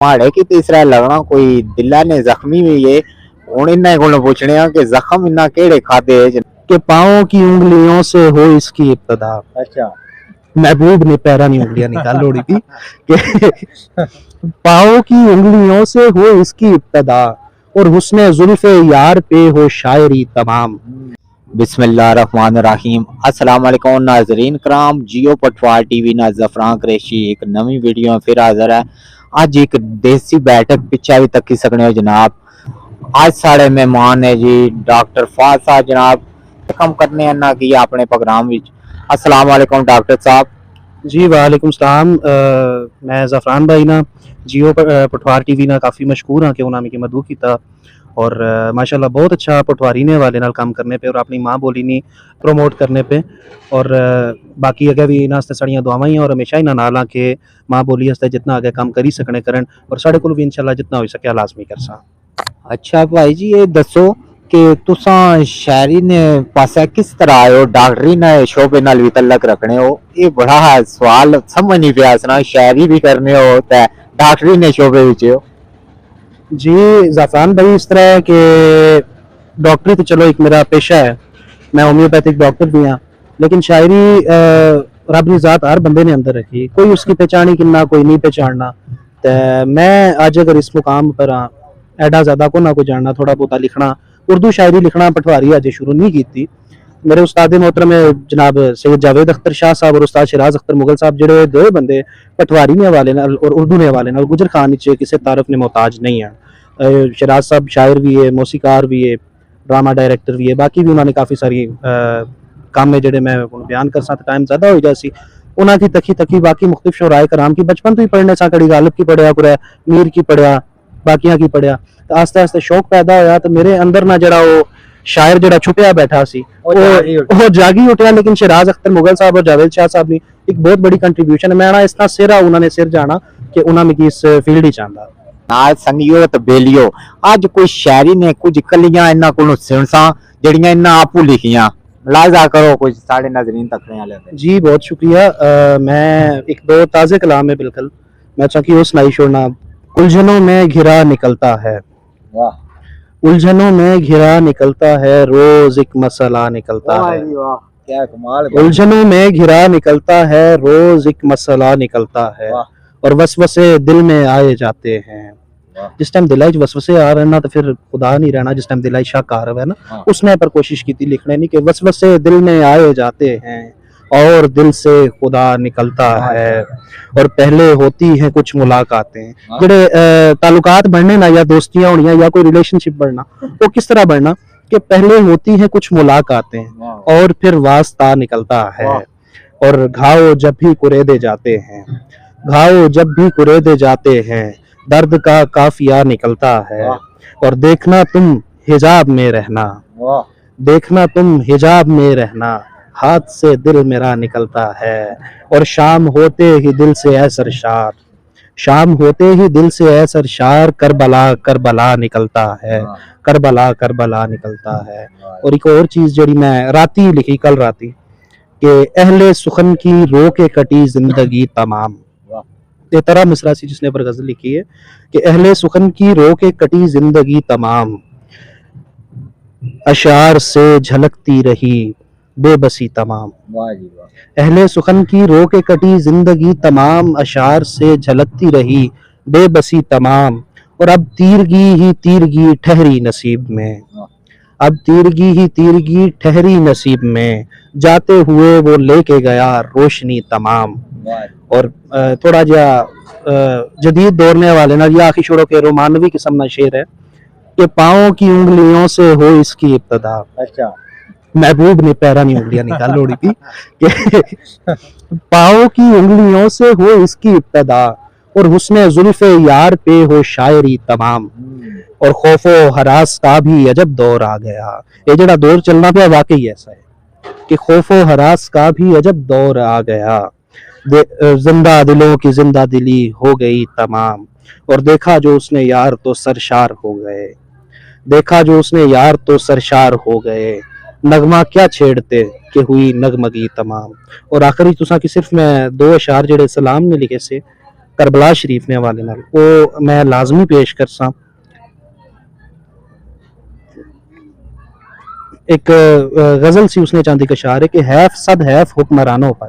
माड़े की तीसरा लगना कोई दिला ने जख्मी हुई है। हुण इन्हां कोलों पुछने आ कि जख्म इन्हां केड़े खादे कि पाँव की उंगलियों से हो इसकी इब्तदा। अच्छा महबूब ने पैरा नहीं उंगलियां निकाल उड़ी थी कि पाँव की उंगलियों से हो इसकी इब्तदा और हुस्ने जुल्फे यार पे हो शायरी तमाम। बिस्मिल्लाहिर्रहमानिर्रहीम। अस्सलाम वालेकुम नाजरीन कराम, जियो पटवार टीवी ना जफरान कुरैशी एक नवी वीडियो में फिर हाजिर है। आज एक देसी बैठक पिछा भी तकी सकने हो जनाब। आज साढ़े मेहमान है जी डॉक्टर फाज साहब जनाब, कम करने ना की अपने प्रोग्राम विच। अस्सलाम वालेकुम डॉक्टर साहब। जी वालेकुम सलाम। मैं ज़फ़रान भाई ना जियो पटवार टीवी ना काफ़ी मशहूर हाँ कि उन्होंने मदू किया और माशाल्लाह बहुत अच्छा पटवारी ने हवाले नाल काम करने पे और अपनी माँ बोली नहीं प्रमोट करने पे और बाकी अगर भी इन्हां आस्ते साड़ियां दुआवां ही और हमेशा इन्हां नाल के माँ बोली आस्ते जितना अगे काम करी सकने करन और साढ़े कोल भी इंशाल्लाह जितना हो सके लाजमी करसा। अच्छा भाई जी ये दसो कि तुसा शायरी ने पासा किस तरह आए हो, डॉक्टरी ने शोबे नाल भी तल्लक रखने हो? ये बड़ा है सवाल, समझ नहीं पिया सना। शायरी भी करने हो ते डॉक्टरी ने शोबे विच हो। जी ज़फ़रान भाई इस तरह है कि डॉक्टरी तो चलो एक मेरा पेशा है, मैं होम्योपैथिक डॉक्टर भी हाँ, लेकिन शायरी रब की ज़ात हर बंदे ने अंदर रखी, कोई उसकी पहचानी किन्ना कोई नहीं पहचानना। तो मैं आज अगर इस मुकाम पर हाँ एडा ज़्यादा को ना को जानना, थोड़ा बहुत लिखना उर्दू शायरी लिखना पटवारी अजे शुरू नहीं की। मेरे उस्ताद मोहतरम जनाब सैयद जावेद अख्तर शाह साहब और उस्ताद शराज अख्तर मुगल साहब जेडे दो बंदे पटवारी ने हवाले नाल और उर्दू ने हवाले नाल गुजर खान च किसी तारफ ने मोहताज नहीं है। शराज साहब शायर भी है, मौसीकार भी है, ड्रामा डायरेक्टर भी है, बाकी भी उन्होंने काफ़ी सारी काम में जेडे मैं बयान कर सकता टाइम ज़्यादा हो जासी उन्होंने की तकी तकी बाकी मुख्तलिफ शोराए कराम की बचपन तो ही पढ़ने सा कड़ी गालिब की पढ़िया कुरै मीर की पढ़िया बाकियां की पढ़िया तो आस्ते आस्ते शौक पैदा होया तो मेरे अंदर ना जरा वो शायर जरा छुपिया बैठा सी वो जागी उठा। लेकिन शराज अख्तर मुगल साहब और जावेद शाह साहब ने एक बहुत बड़ी कंट्रीब्यूशन है। मैं ना इस तरह सिर उन्होंने सिर जाना कि उन्होंने इस फील्ड ही चाहता आज संगियो ते बेलियो आज कोई शायरी ने कुछ कलियां इन्हां कोलों सुनसा जड़ियां इन्हां आपू लिखियां, लाजा करो कुछ साढ़े नाज़रीन तक ले आले। जी बहुत शुक्रिया। मैं एक दो ताज़े कलाम है बिल्कुल मैं चाह कि वो सुनाई छोड़ना। उलझनों में घिरा निकलता है, वाह उलझनों में घिरा निकलता है, रोज एक मसला निकलता वाह है। जी वाह, क्या कमाल। उलझनों में घिरा निकलता है, रोज एक मसला निकलता है वाह और वसवसे दिल में आए जाते हैं। वाह जिस टाइम दिलाई वसवसे आ रहे ना तो फिर खुदा नहीं रहना, जिस टाइम दिलाई शक आ रहा है ना हाँ। उसने पर कोशिश की थी लिखने नहीं कि वसवसे दिल में आए जाते हैं और दिल से खुदा निकलता है और पहले होती हैं कुछ मुलाकातें। हाँ। जेडे ताल्लुकात बढ़ने ना या दोस्तियां होनिया या कोई रिलेशनशिप बढ़ना वो किस तरह बढ़ना कि पहले होती हैं कुछ मुलाकातें वाह और फिर वास्ता निकलता है वाह और घाव जब भी कुरेदे जाते हैं, घाव जब भी कुरेदे जाते हैं दर्द का काफिया निकलता है वाह और देखना तुम हिजाब में रहना, वाह देखना तुम हिजाब में रहना, हाथ से दिल मेरा निकलता है और शाम होते ही दिल से है सरशार, शाम होते ही दिल से है सरशार, करबला करबला निकलता है, वाह करबला करबला निकलता है। वाह और एक और चीज जड़ी मैं राती लिखी कल राती कि अहले सुखन की रो के कटी जिंदगी तमाम। वाह ये तरह मिसरा सी जिसने पर गजल लिखी है कि अहले सुखन की रो के कटी जिंदगी तमाम, अशार से झलकती रही बेबसी तमाम। वाह जी वाह अहले सुखन की रो के कटी जिंदगी तमाम, अशार से झलकती रही बेबसी तमाम और अब तीरगी ही तीरगी ठहरी नसीब में, अब तीरगी ही तीरगी ठहरी नसीब में, जाते हुए वो लेके गया रोशनी तमाम। वाह और थोड़ा जा जदीद दौरने वाले ना या आखिशोरों के रोमानवी किस्म ना शेर है कि पाँव की उंगलियों से हो इसकी इब्तदा। अच्छा महबूब ने पैरा नहीं उंगलियां निकाल उड़ी थी कि पाँव की उंगलियों से हो इसकी इब्तदा और हुस्ने जुल्फे यार पे हो शायरी तमाम और खौफो हरास का भी अजब दौर आ गया। ये जड़ा दौर चलना पे वाकई ऐसा है कि खौफो हरास का भी अजब दौर आ गया, जिंदा दिलों की जिंदा दिली हो गई तमाम और देखा जो उसने यार तो सरशार हो गए, देखा जो उसने यार तो सरशार हो गए, नगमा क्या छेड़ते कि हुई नगमगी तमाम। और आखिरी तुसा की सिर्फ मैं दो अशार जेडे सलाम ने लिखे से کربلا شریف نے حوالے نال وہ میں لازمی پیش کرساں. ایک غزل سی اس نے چاندی کا شعر ہے کہ حیف صد حیف حکمرانوں پر،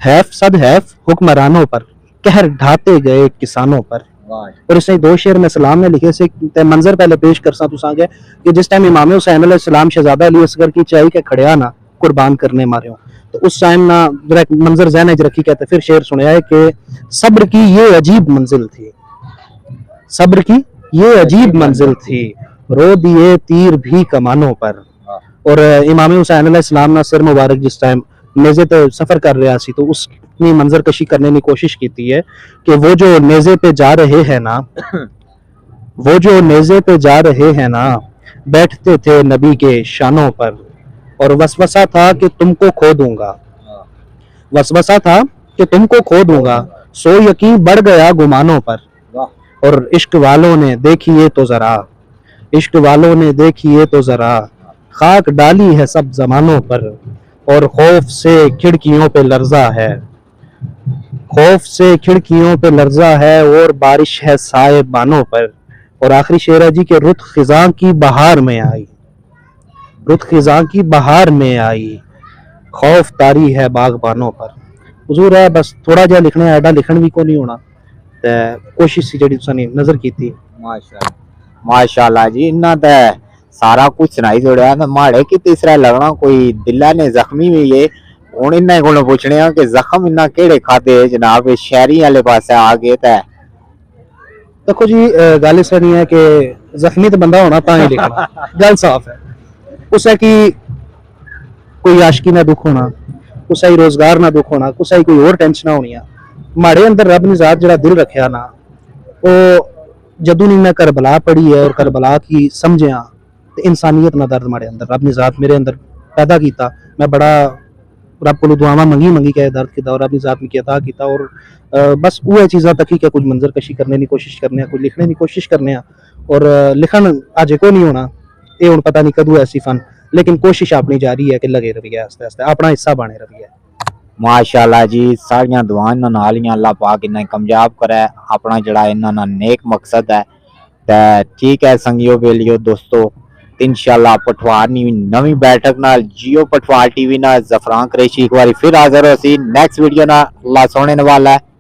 حیف صد حیف حکمرانوں پر، قہر ڈھاتے گئے کسانوں پر. اور اس نے دو شعر میں سلام نے لکھے سے تے منظر پہلے پیش کرساں تو سانگے کہ جس ٹائم امام حسین علیہ السلام شہزادہ علی اصغر کی چائی کے کھڑیا نا قربان کرنے مارے ہوں، تو اس ٹائم نا ذرا ایک منظر ذہن وچ رکھی کہتے پھر شعر سنیا ہے کہ صبر کی یہ عجیب منزل تھی، صبر کی یہ عجیب منزل تھی، رو دیے تیر بھی کمانوں پر. اور امام حسین علیہ السلام نا سر مبارک جس ٹائم نیزے تے سفر کر رہا سی تو اس کی منظر کشی کرنے کی کوشش کی ہے کہ وہ جو نیزے پہ جا رہے ہیں نا، وہ جو نیزے پہ جا رہے ہیں نا، بیٹھتے تھے نبی کے شانوں پر، اور وسوسہ تھا کہ تم کو کھو دوں گا، وسوسہ تھا کہ تم کو کھو دوں گا، سو یقین بڑھ گیا گمانوں پر. اور عشق والوں نے دیکھیے تو ذرا، عشق والوں نے دیکھیے تو ذرا، خاک ڈالی ہے سب زمانوں پر، اور خوف سے کھڑکیوں پہ لرزہ ہے، خوف سے کھڑکیوں پہ لرزہ ہے، اور بارش ہے سائے بانوں پر. اور آخری شعر ہے جی کہ رت خزاں کی بہار میں آئی، رت خزاں کی بہار میں آئی، خوف تاری ہے باغبانوں پر. حضور ہے بس تھوڑا جہا لکھنا ہے، ایڈا لکھن بھی کو نہیں ہونا تے کوشش سی جڑی تساں نے نظر کیتی. ماشاءاللہ جی انہاں تے سارا کچھ سنائی چھوڑیا تے ماڑے کی تیسرا لگنا کوئی دلہ نے زخمی ہوئی ہے. ہن انہاں کولوں پوچھنے ہاں کہ زخم انہاں کیڑے کھادے جناب شہری والے پاسے آ گئے تے دیکھو جی گل اس نہیں ہے کہ زخمی تو بندہ ہونا تاں ہی لکھنا، گل صاف ہے. اسے کی کوئی عاشقی نہ دکھ ہونا، کسا ہی روزگار نہ دکھ ہونا، کسا ہی کوئی اور ٹینشن ہونی، ماڑے اندر رب نے ذات جڑا دل رکھیا نا وہ جدوں نہیں میں کربلا پڑھی ہے اور کربلا کی سمجھیا تے انسانیت نہ درد ماڑے اندر رب نے ذات میرے اندر پیدا کیتا. میں بڑا رب کو دعاواں منگی کہ درد کیتا اور رب نے ذات میں عطا کیتا. اور بس وہ چیزاں تک ہی کہ کچھ منظر کشی کرنے کی کوشش کرنے ہیں، کچھ لکھنے کی کوشش کرنے ہیں. اور لکھن اج کو نہیں ہونا، یہ ہن پتہ نہیں کدو ایسی فن، لیکن کوشش اپنی جاری ہے کہ لگے رہیے آہستہ آہستہ اپنا حصہ بنے رہیے. ماشاءاللہ جی ساریاں دعائیں نال ہی اللہ پاک انہیں کامیاب کرے اپنا جڑا انہاں نیک مقصد ہے. تے ٹھیک ہے سنگیو بیلیو دوستو، انشاءاللہ پٹھوار نویں بیٹھک نال جیو پٹھوار ٹی وی نال زفران قریشی ایک باری پھر حاضر ہو سی نیکسٹ ویڈیو نال. اللہ سونے والا ہے.